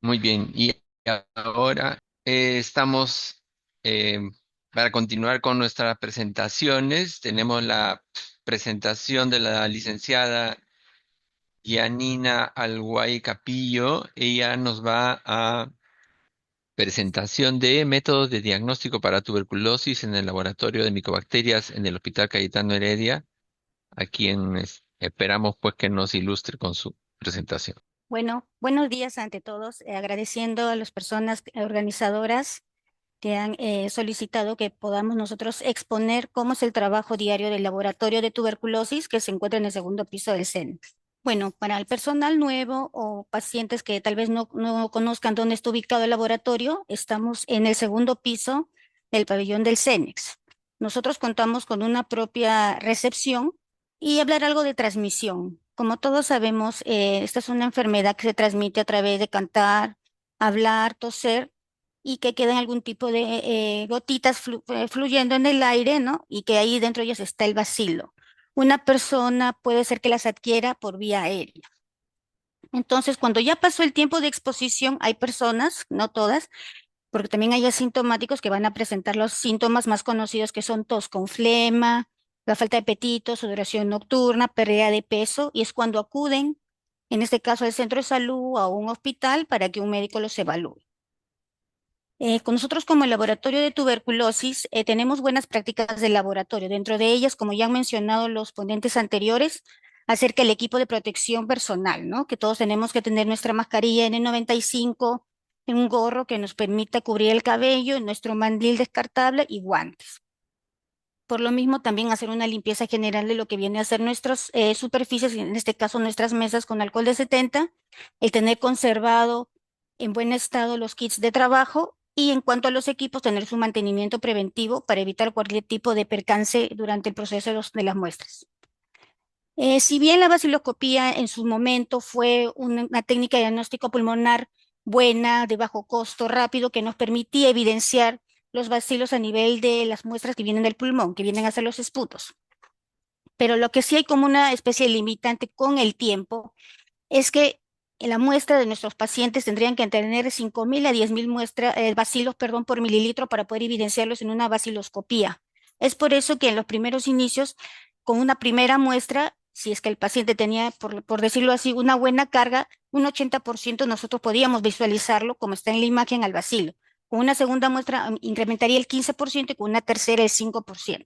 Muy bien, y ahora estamos eh, para continuar con nuestras presentaciones. Tenemos la presentación de la licenciada Yanina Alguay Capillo. Ella nos va a presentación de métodos de diagnóstico para tuberculosis en el laboratorio de micobacterias en el Hospital Cayetano Heredia, a quien esperamos pues que nos ilustre con su presentación. Bueno, buenos días ante todos, agradeciendo a las personas organizadoras que han solicitado que podamos nosotros exponer cómo es el trabajo diario del laboratorio de tuberculosis que se encuentra en el segundo piso del CENIX. Bueno, para el personal nuevo o pacientes que tal vez no conozcan dónde está ubicado el laboratorio, estamos en el segundo piso del pabellón del CENIX. Nosotros contamos con una propia recepción y hablar algo de transmisión. Como todos sabemos, esta es una enfermedad que se transmite a través de cantar, hablar, toser y que queden algún tipo de gotitas fluyendo en el aire, ¿no? Y que ahí dentro de ellas está el bacilo. Una persona puede ser que las adquiera por vía aérea. Entonces, cuando ya pasó el tiempo de exposición, hay personas, no todas, porque también hay asintomáticos que van a presentar los síntomas más conocidos que son tos con flema, la falta de apetito, sudoración nocturna, pérdida de peso, y es cuando acuden, en este caso al centro de salud o a un hospital para que un médico los evalúe. Con nosotros como el laboratorio de tuberculosis tenemos buenas prácticas de laboratorio. Dentro de ellas, como ya han mencionado los ponentes anteriores, acerca del equipo de protección personal, ¿no? Que todos tenemos que tener nuestra mascarilla N95, un gorro que nos permita cubrir el cabello, nuestro mandil descartable y guantes. Por lo mismo, también hacer una limpieza general de lo que viene a ser nuestras superficies, en este caso nuestras mesas con alcohol de 70, el tener conservado en buen estado los kits de trabajo y en cuanto a los equipos, tener su mantenimiento preventivo para evitar cualquier tipo de percance durante el proceso de las muestras. Si bien la vaciloscopía en su momento fue una técnica de diagnóstico pulmonar buena, de bajo costo, rápido, que nos permitía evidenciar los bacilos a nivel de las muestras que vienen del pulmón, que vienen a ser los esputos. Pero lo que sí hay como una especie de limitante con el tiempo es que en la muestra de nuestros pacientes tendrían que tener 5.000 a 10.000 bacilos, perdón, por mililitro para poder evidenciarlos en una baciloscopía. Es por eso que en los primeros inicios, con una primera muestra, si es que el paciente tenía, por decirlo así, una buena carga, un 80% nosotros podíamos visualizarlo como está en la imagen al bacilo. Con una segunda muestra incrementaría el 15% y con una tercera el 5%.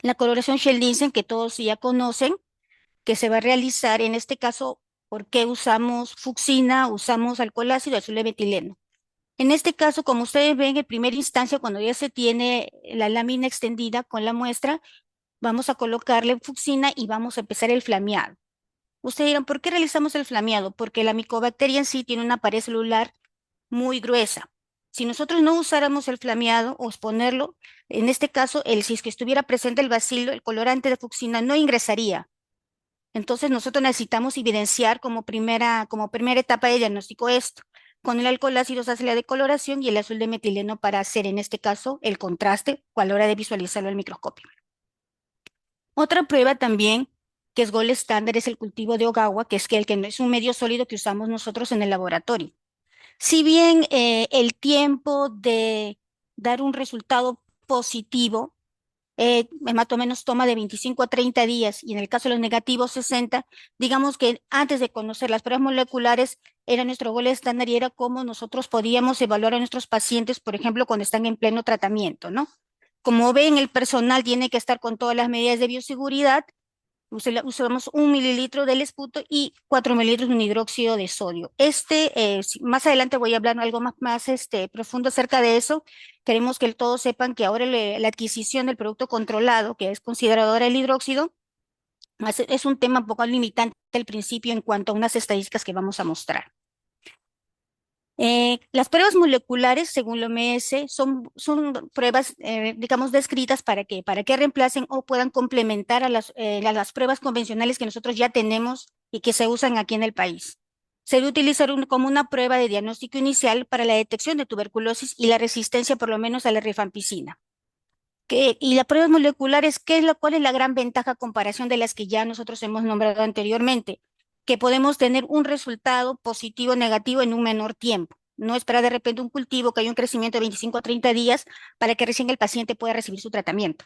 La coloración Sheldon que todos ya conocen, que se va a realizar en este caso, ¿por qué usamos fucsina, usamos alcohol ácido, azul de metileno? En este caso, como ustedes ven, en primera instancia, cuando ya se tiene la lámina extendida con la muestra, vamos a colocarle fucsina y vamos a empezar el flameado. Ustedes dirán, ¿por qué realizamos el flameado? Porque la micobacteria en sí tiene una pared celular muy gruesa. Si nosotros no usáramos el flameado o exponerlo, en este caso, si es que estuviera presente el bacilo, el colorante de fucsina no ingresaría. Entonces nosotros necesitamos evidenciar como primera etapa de diagnóstico esto. Con el alcohol ácido se hace la decoloración y el azul de metileno para hacer en este caso el contraste a la hora de visualizarlo al microscopio. Otra prueba también que es gold estándar es el cultivo de Ogawa, que es el que no es un medio sólido que usamos nosotros en el laboratorio. Si bien el tiempo de dar un resultado positivo más o menos toma de 25 a 30 días y en el caso de los negativos 60, digamos que antes de conocer las pruebas moleculares era nuestro gol estándar y era cómo nosotros podíamos evaluar a nuestros pacientes, por ejemplo, cuando están en pleno tratamiento, ¿no? Como ven, el personal tiene que estar con todas las medidas de bioseguridad. Usamos 1 mililitro del esputo y 4 mililitros de un hidróxido de sodio. Más adelante voy a hablar algo más profundo acerca de eso. Queremos que todos sepan que ahora la adquisición del producto controlado, que es considerado ahora el hidróxido, es un tema un poco limitante al principio en cuanto a unas estadísticas que vamos a mostrar. Las pruebas moleculares, según la OMS, son pruebas, digamos, descritas para que reemplacen o puedan complementar a las pruebas convencionales que nosotros ya tenemos y que se usan aquí en el país. Se debe utilizar como una prueba de diagnóstico inicial para la detección de tuberculosis y la resistencia, por lo menos, a la rifampicina. Y las pruebas moleculares, ¿cuál es la gran ventaja a comparación de las que ya nosotros hemos nombrado anteriormente? que podemos tener un resultado positivo o negativo en un menor tiempo. No esperar de repente un cultivo que haya un crecimiento de 25 a 30 días para que recién el paciente pueda recibir su tratamiento.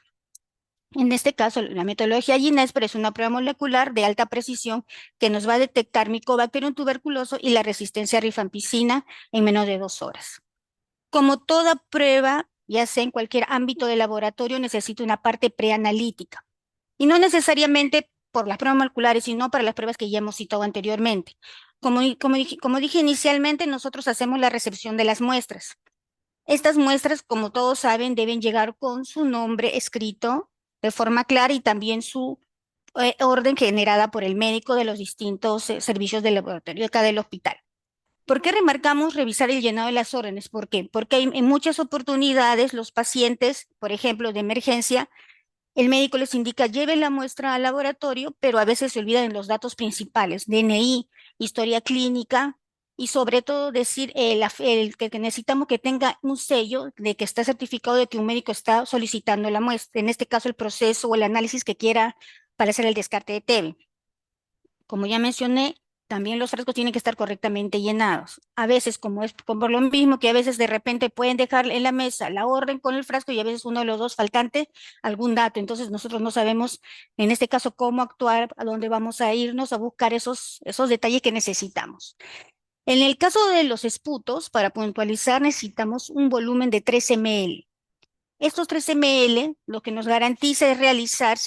En este caso, la metodología GINESPR es una prueba molecular de alta precisión que nos va a detectar Mycobacterium tuberculoso y la resistencia a rifampicina en menos de 2 horas. Como toda prueba, ya sea en cualquier ámbito de laboratorio, necesita una parte preanalítica. Y no necesariamente por las pruebas moleculares, sino para las pruebas que ya hemos citado anteriormente. Como dije inicialmente, nosotros hacemos la recepción de las muestras. Estas muestras, como todos saben, deben llegar con su nombre escrito de forma clara y también su orden generada por el médico de los distintos servicios del laboratorio de cada del hospital. ¿Por qué remarcamos revisar el llenado de las órdenes? ¿Por qué? Porque en muchas oportunidades los pacientes, por ejemplo, de emergencia, el médico les indica lleven la muestra al laboratorio, pero a veces se olvidan de los datos principales, DNI, historia clínica y sobre todo decir que necesitamos que tenga un sello de que está certificado de que un médico está solicitando la muestra, en este caso el proceso o el análisis que quiera para hacer el descarte de TB. Como ya mencioné, también los frascos tienen que estar correctamente llenados. A veces, como es como por lo mismo que a veces de repente pueden dejar en la mesa la orden con el frasco y a veces uno de los dos faltante algún dato. Entonces nosotros no sabemos, en este caso, cómo actuar, a dónde vamos a irnos a buscar esos detalles que necesitamos. En el caso de los esputos, para puntualizar, necesitamos un volumen de 3 ml. Estos 3 ml lo que nos garantiza es realizar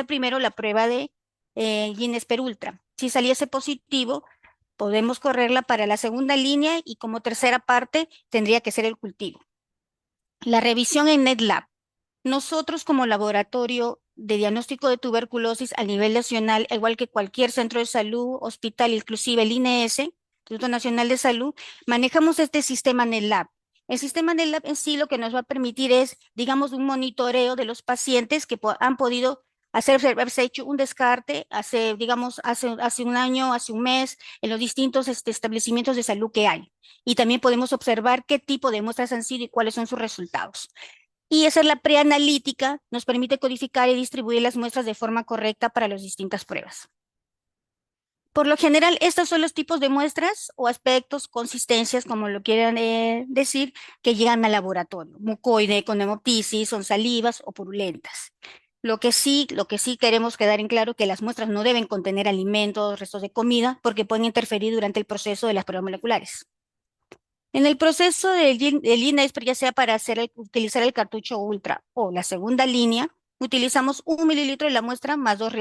primero la prueba de Guinness-Per Ultra. Si saliese positivo, podemos correrla para la segunda línea y como tercera parte tendría que ser el cultivo. La revisión en NetLab. Nosotros como laboratorio de diagnóstico de tuberculosis a nivel nacional, igual que cualquier centro de salud, hospital, inclusive el INS, Instituto Nacional de Salud, manejamos este sistema NetLab. El sistema NetLab en sí lo que nos va a permitir es, digamos, un monitoreo de los pacientes que han podido haberse hecho un descarte hace un año, hace un mes, en los distintos establecimientos de salud que hay. Y también podemos observar qué tipo de muestras han sido y cuáles son sus resultados. Y hacer la preanalítica nos permite codificar y distribuir las muestras de forma correcta para las distintas pruebas. Por lo general, estos son los tipos de muestras o aspectos, consistencias, como lo quieran decir, que llegan al laboratorio. Mucoide, con hemoptisis, son salivas o purulentas. Lo que sí queremos quedar en claro que las muestras no deben contener alimentos, restos de comida, porque pueden interferir durante el proceso de las pruebas moleculares. En el proceso del INESPR, ya sea para utilizar el cartucho ultra o la segunda línea, utilizamos 1 mililitro de la muestra más 2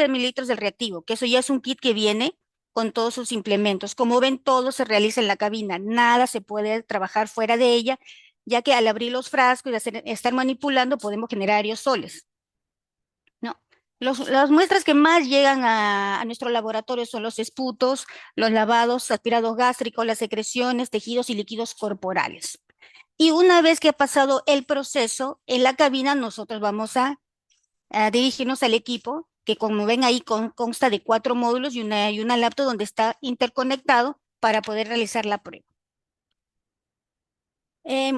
mililitros del reactivo, que eso ya es un kit que viene con todos sus implementos. Como ven, todo se realiza en la cabina, nada se puede trabajar fuera de ella, ya que al abrir los frascos y estar manipulando podemos generar aerosoles. ¿No? Las muestras que más llegan a nuestro laboratorio son los esputos, los lavados, aspirados gástricos, las secreciones, tejidos y líquidos corporales. Y una vez que ha pasado el proceso, en la cabina nosotros vamos a dirigirnos al equipo, que como ven ahí consta de 4 módulos y una laptop donde está interconectado para poder realizar la prueba.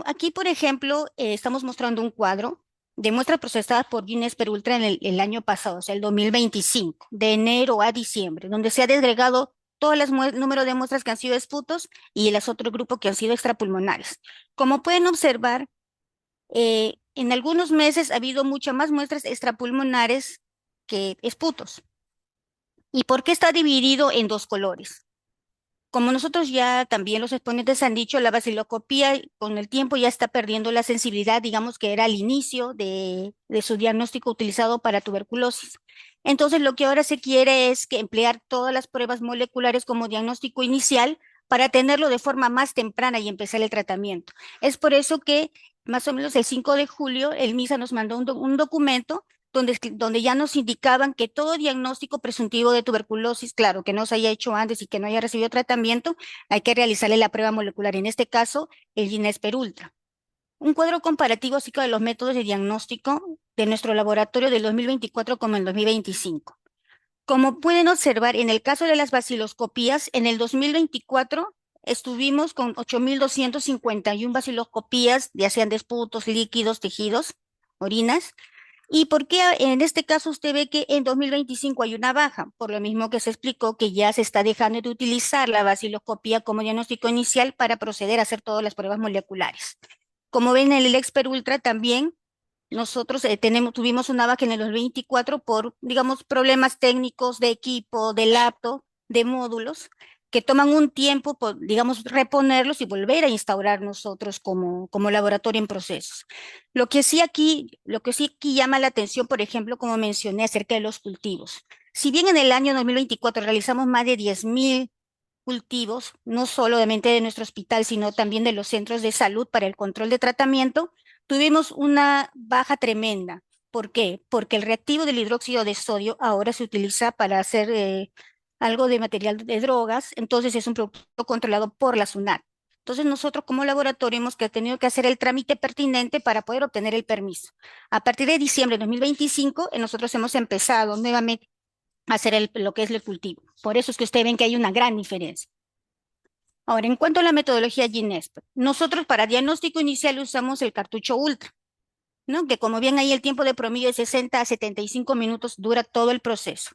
Aquí, por ejemplo, estamos mostrando un cuadro de muestras procesadas por Guinness-Per Ultra en el año pasado, o sea, el 2025, de enero a diciembre, donde se ha desgregado todo el número de muestras que han sido esputos y el otro grupo que han sido extrapulmonares. Como pueden observar, en algunos meses ha habido muchas más muestras extrapulmonares que esputos. ¿Y por qué está dividido en 2 colores? Como nosotros ya también los exponentes han dicho, la baciloscopía con el tiempo ya está perdiendo la sensibilidad, digamos que era al inicio de su diagnóstico utilizado para tuberculosis. Entonces, lo que ahora se quiere es que emplear todas las pruebas moleculares como diagnóstico inicial para tenerlo de forma más temprana y empezar el tratamiento. Es por eso que más o menos el 5 de julio el MISA nos mandó un documento donde ya nos indicaban que todo diagnóstico presuntivo de tuberculosis, claro, que no se haya hecho antes y que no haya recibido tratamiento, hay que realizarle la prueba molecular, en este caso, el Guinness-Per Ultra. Un cuadro comparativo así de los métodos de diagnóstico de nuestro laboratorio del 2024 como el 2025. Como pueden observar, en el caso de las baciloscopías, en el 2024 estuvimos con 8.251 baciloscopías, ya sean de esputos, líquidos, tejidos, orinas, ¿Y por qué en este caso usted ve que en 2025 hay una baja? Por lo mismo que se explicó que ya se está dejando de utilizar la vaciloscopía como diagnóstico inicial para proceder a hacer todas las pruebas moleculares. Como ven en el Expert Ultra también, nosotros tuvimos una baja en el 2024 por, digamos, problemas técnicos de equipo, de laptop, de módulos, que toman un tiempo, digamos, reponerlos y volver a instaurar nosotros como laboratorio en procesos. Lo que sí aquí llama la atención, por ejemplo, como mencioné acerca de los cultivos. Si bien en el año 2024 realizamos más de 10.000 cultivos, no solamente de nuestro hospital, sino también de los centros de salud para el control de tratamiento, tuvimos una baja tremenda. ¿Por qué? Porque el reactivo del hidróxido de sodio ahora se utiliza para hacer algo de material de drogas, entonces es un producto controlado por la SUNAT. Entonces nosotros como laboratorio hemos tenido que hacer el trámite pertinente para poder obtener el permiso. A partir de diciembre de 2025, nosotros hemos empezado nuevamente a hacer lo que es el cultivo. Por eso es que ustedes ven que hay una gran diferencia. Ahora, en cuanto a la metodología GINESP, nosotros para diagnóstico inicial usamos el cartucho Ultra, ¿no? Que como bien ahí el tiempo de promedio de 60 a 75 minutos dura todo el proceso.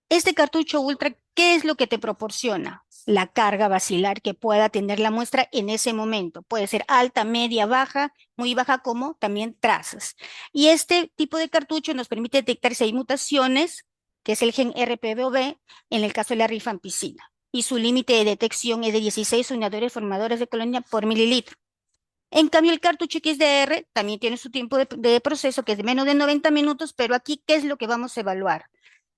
Este cartucho Ultra, ¿qué es lo que te proporciona? La carga vacilar que pueda tener la muestra en ese momento. Puede ser alta, media, baja, muy baja, como también trazas. Y este tipo de cartucho nos permite detectar si hay mutaciones, que es el gen RPBOB, en el caso de la rifampicina. Y su límite de detección es de 16 unidades formadoras de colonia por mililitro. En cambio, el cartucho XDR también tiene su tiempo de proceso, que es de menos de 90 minutos, pero aquí, ¿qué es lo que vamos a evaluar?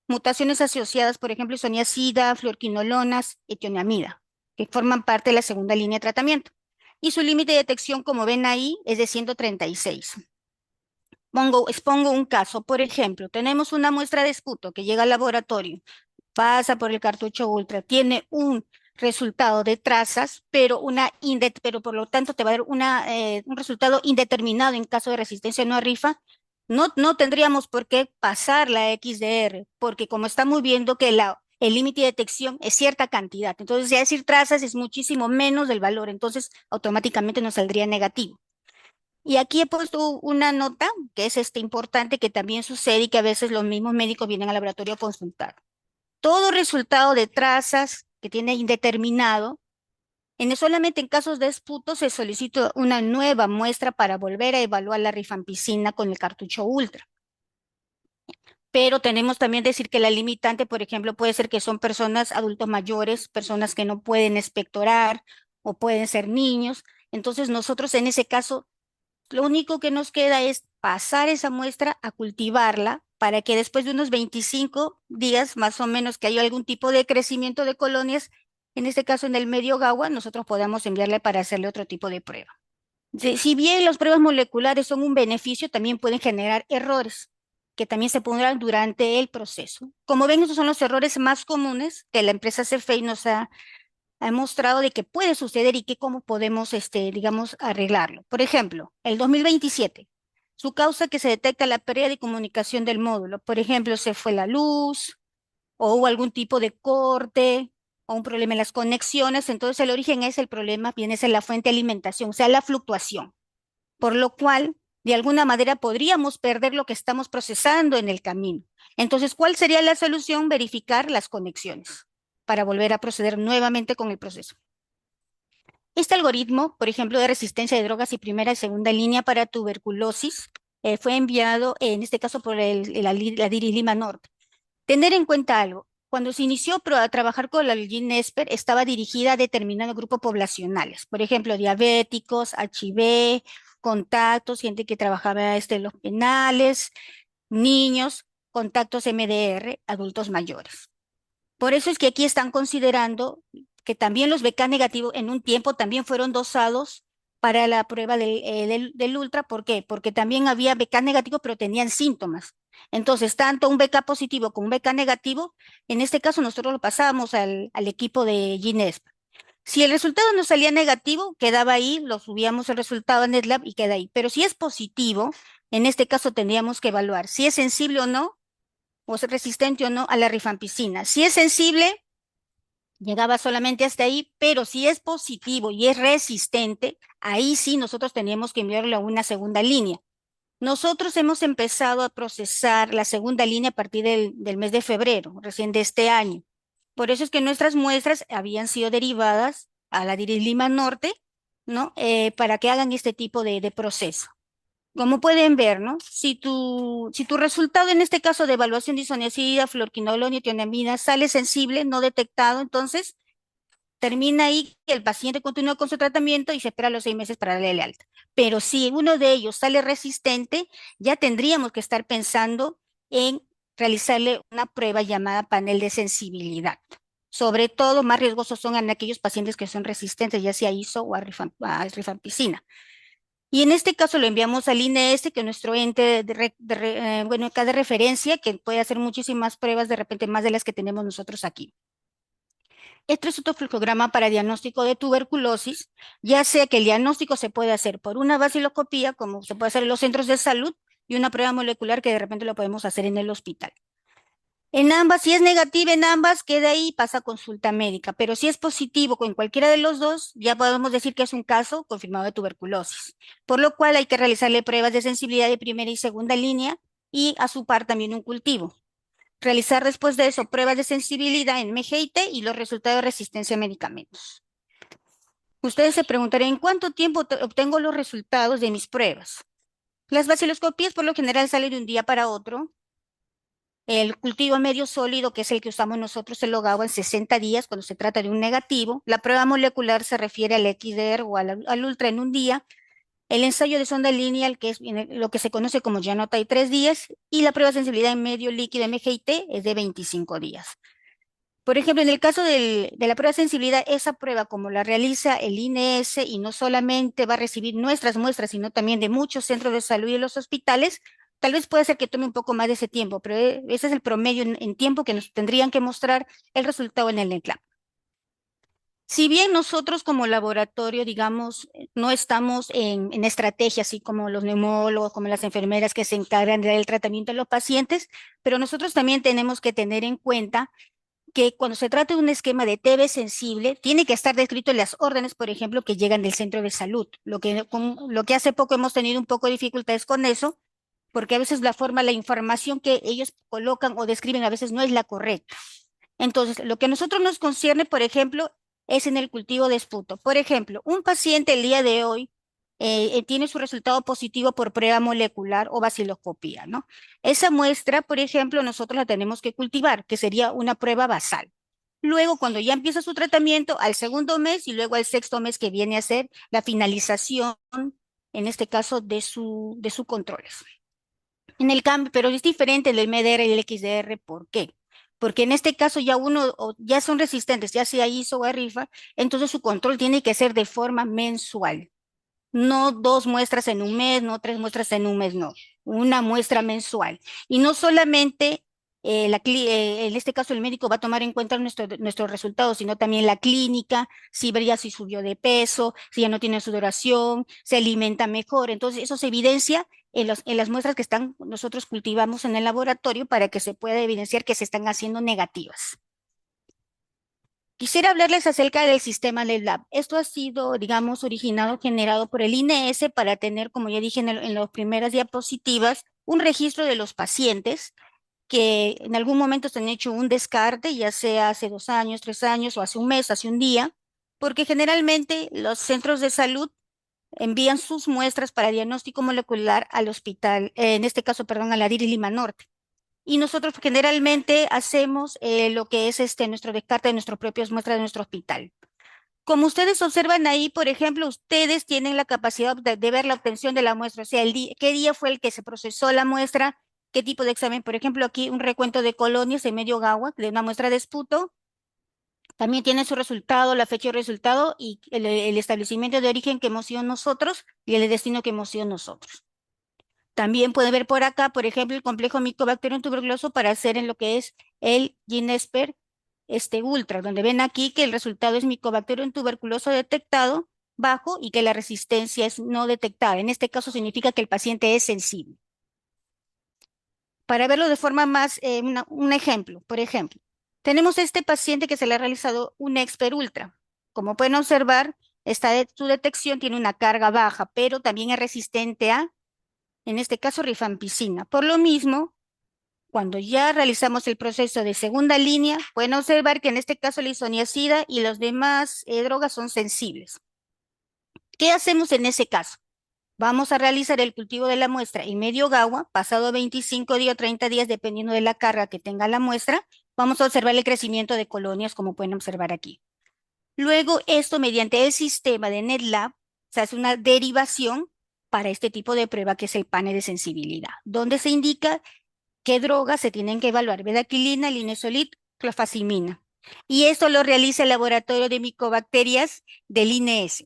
Mutaciones asociadas, por ejemplo, isoniazida, fluorquinolonas, etionamida, que forman parte de la segunda línea de tratamiento. Y su límite de detección, como ven ahí, es de 136. Expongo un caso, por ejemplo, tenemos una muestra de esputo que llega al laboratorio, pasa por el cartucho ultra, tiene un resultado de trazas, pero por lo tanto te va a dar un resultado indeterminado en caso de resistencia no a rifa. No tendríamos por qué pasar la XDR, porque como estamos viendo que el límite de detección es cierta cantidad, entonces ya decir trazas es muchísimo menos del valor, entonces automáticamente nos saldría negativo. Y aquí he puesto una nota que es importante, que también sucede y que a veces los mismos médicos vienen al laboratorio a consultar. Todo resultado de trazas que tiene indeterminado, solamente en casos de esputo se solicita una nueva muestra para volver a evaluar la rifampicina con el cartucho ultra. Pero tenemos también decir que la limitante, por ejemplo, puede ser que son personas adultos mayores, personas que no pueden expectorar o pueden ser niños. Entonces nosotros en ese caso lo único que nos queda es pasar esa muestra a cultivarla para que después de unos 25 días más o menos que haya algún tipo de crecimiento de colonias, en este caso en el medio Gawa, nosotros podamos enviarle para hacerle otro tipo de prueba. Si bien las pruebas moleculares son un beneficio, también pueden generar errores que también se pondrán durante el proceso. Como ven, esos son los errores más comunes que la empresa CFEI nos ha mostrado de que puede suceder y que cómo podemos, digamos, arreglarlo. Por ejemplo, el 2027, su causa que se detecta la pérdida de comunicación del módulo. Por ejemplo, se fue la luz o hubo algún tipo de corte o un problema en las conexiones. Entonces, el origen es el problema, viene a ser la fuente de alimentación, o sea, la fluctuación. Por lo cual, de alguna manera, podríamos perder lo que estamos procesando en el camino. Entonces, ¿cuál sería la solución? Verificar las conexiones para volver a proceder nuevamente con el proceso. Este algoritmo, por ejemplo, de resistencia de drogas y primera y segunda línea para tuberculosis, fue enviado, en este caso, por la Dirilima Norte. Tener en cuenta algo, cuando se inició a trabajar con la GINESPER, estaba dirigida a determinados grupos poblacionales, por ejemplo, diabéticos, HIV, contactos, gente que trabajaba en los penales, niños, contactos MDR, adultos mayores. Por eso es que aquí están considerando que también los BK negativos en un tiempo también fueron dosados para la prueba del ultra. ¿Por qué? Porque también había BK negativo, pero tenían síntomas. Entonces, tanto un BK positivo como un BK negativo, en este caso nosotros lo pasábamos al equipo de GINESP. Si el resultado nos salía negativo, quedaba ahí, lo subíamos el resultado en NetLab y queda ahí. Pero si es positivo, en este caso tendríamos que evaluar si es sensible o no, o es resistente o no a la rifampicina. Si es sensible, llegaba solamente hasta ahí, pero si es positivo y es resistente, ahí sí nosotros teníamos que enviarlo a una segunda línea. Nosotros hemos empezado a procesar la segunda línea a partir del mes de febrero, recién de este año. Por eso es que nuestras muestras habían sido derivadas a la Lima Norte, ¿no? Para que hagan este tipo de proceso. Como pueden ver, ¿no? Si tu resultado en este caso de evaluación de isoniazida, fluoroquinolona y tiamina sale sensible, no detectado, entonces termina ahí que el paciente continúa con su tratamiento y se espera los 6 meses para darle el alta. Pero si uno de ellos sale resistente, ya tendríamos que estar pensando en realizarle una prueba llamada panel de sensibilidad. Sobre todo, más riesgosos son en aquellos pacientes que son resistentes, ya sea a ISO o a rifampicina. Y en este caso lo enviamos al INES, que es nuestro ente bueno, acá de referencia, que puede hacer muchísimas pruebas, de repente más de las que tenemos nosotros aquí. Este es otro flujograma para diagnóstico de tuberculosis, ya sea que el diagnóstico se puede hacer por una vaciloscopía, como se puede hacer en los centros de salud, y una prueba molecular que de repente lo podemos hacer en el hospital. En ambas, si es negativa en ambas, queda ahí y pasa a consulta médica, pero si es positivo con cualquiera de los dos, ya podemos decir que es un caso confirmado de tuberculosis, por lo cual hay que realizarle pruebas de sensibilidad de primera y segunda línea y a su par también un cultivo. Realizar después de eso pruebas de sensibilidad en MGIT y los resultados de resistencia a medicamentos. Ustedes se preguntarán, ¿en cuánto tiempo obtengo los resultados de mis pruebas? Las baciloscopías por lo general salen de un día para otro. El cultivo medio sólido, que es el que usamos nosotros, se logaba en 60 días cuando se trata de un negativo. La prueba molecular se refiere al XDR o al ultra en un día. El ensayo de sonda lineal, que es lo que se conoce como Janota, hay 3 días. Y la prueba de sensibilidad en medio líquido MGIT es de 25 días. Por ejemplo, en el caso de la prueba de sensibilidad, esa prueba, como la realiza el INS y no solamente va a recibir nuestras muestras, sino también de muchos centros de salud y de los hospitales, tal vez puede ser que tome un poco más de ese tiempo, pero ese es el promedio en tiempo que nos tendrían que mostrar el resultado en el NCLAP. Si bien nosotros como laboratorio, digamos, no estamos en estrategia, así como los neumólogos, como las enfermeras que se encargan de dar el tratamiento a los pacientes, pero nosotros también tenemos que tener en cuenta que cuando se trata de un esquema de TB sensible, tiene que estar descrito en las órdenes, por ejemplo, que llegan del centro de salud. Lo que hace poco hemos tenido un poco de dificultades con eso, porque a veces la información que ellos colocan o describen a veces no es la correcta. Entonces, lo que a nosotros nos concierne, por ejemplo, es en el cultivo de esputo. Por ejemplo, un paciente el día de hoy tiene su resultado positivo por prueba molecular o baciloscopía, ¿no? Esa muestra, por ejemplo, nosotros la tenemos que cultivar, que sería una prueba basal. Luego, cuando ya empieza su tratamiento, al segundo mes y luego al sexto mes que viene a ser la finalización, en este caso, de su control. En el cambio, pero es diferente el MDR y el XDR, ¿por qué? Porque en este caso ya ya son resistentes, ya sea ISO o RIFA, entonces su control tiene que ser de forma mensual. No 2 muestras en un mes, no 3 muestras en un mes, no. Una muestra mensual. Y no solamente, en este caso el médico va a tomar en cuenta nuestros resultados, sino también la clínica, si vería si subió de peso, si ya no tiene sudoración, se alimenta mejor. Entonces, eso se evidencia en las muestras que nosotros cultivamos en el laboratorio para que se pueda evidenciar que se están haciendo negativas. Quisiera hablarles acerca del sistema LabLab. Esto ha sido, digamos, originado, generado por el INS para tener, como ya dije en las primeras diapositivas, un registro de los pacientes que en algún momento se han hecho un descarte, ya sea hace 2 años, 3 años o hace un mes, hace un día, porque generalmente los centros de salud envían sus muestras para diagnóstico molecular al hospital, en este caso, perdón, a la DIR Lima Norte. Y nosotros generalmente hacemos lo que es nuestro descarte de nuestras propias muestras de nuestro hospital. Como ustedes observan ahí, por ejemplo, ustedes tienen la capacidad de ver la obtención de la muestra, o sea, qué día fue el que se procesó la muestra, qué tipo de examen. Por ejemplo, aquí un recuento de colonias en medio Gawa, de una muestra de esputo. También tiene su resultado, la fecha de resultado y el establecimiento de origen que hemos sido nosotros y el destino que hemos sido nosotros. También pueden ver por acá, por ejemplo, el complejo Mycobacterium tuberculoso para hacer en lo que es el GeneSper Ultra, donde ven aquí que el resultado es Mycobacterium tuberculoso detectado bajo y que la resistencia es no detectada. En este caso significa que el paciente es sensible. Para verlo de forma más, un ejemplo, por ejemplo, tenemos este paciente que se le ha realizado un Expert Ultra. Como pueden observar, su detección tiene una carga baja, pero también es resistente a en este caso rifampicina. Por lo mismo, cuando ya realizamos el proceso de segunda línea, pueden observar que en este caso la isoniazida y las demás drogas son sensibles. ¿Qué hacemos en ese caso? Vamos a realizar el cultivo de la muestra en medio GAWA, pasado 25 días o 30 días, dependiendo de la carga que tenga la muestra. Vamos a observar el crecimiento de colonias, como pueden observar aquí. Luego, esto mediante el sistema de NetLab, se hace una derivación para este tipo de prueba que es el panel de sensibilidad, donde se indica qué drogas se tienen que evaluar: bedaquilina, linezolid, clofazimina. Y esto lo realiza el laboratorio de micobacterias del INES.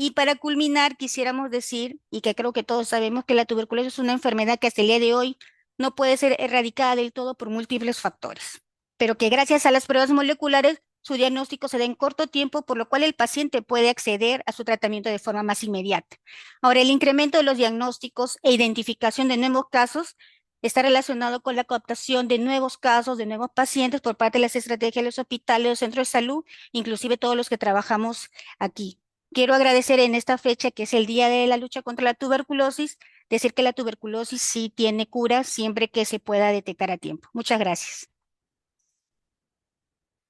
Y para culminar, quisiéramos decir, y que creo que todos sabemos, que la tuberculosis es una enfermedad que hasta el día de hoy no puede ser erradicada del todo por múltiples factores, pero que gracias a las pruebas moleculares su diagnóstico se da en corto tiempo, por lo cual el paciente puede acceder a su tratamiento de forma más inmediata. Ahora, el incremento de los diagnósticos e identificación de nuevos casos está relacionado con la captación de nuevos casos, de nuevos pacientes por parte de las estrategias de los hospitales, los centros de salud, inclusive todos los que trabajamos aquí. Quiero agradecer en esta fecha, que es el Día de la Lucha contra la Tuberculosis, decir que la tuberculosis sí tiene cura siempre que se pueda detectar a tiempo. Muchas gracias.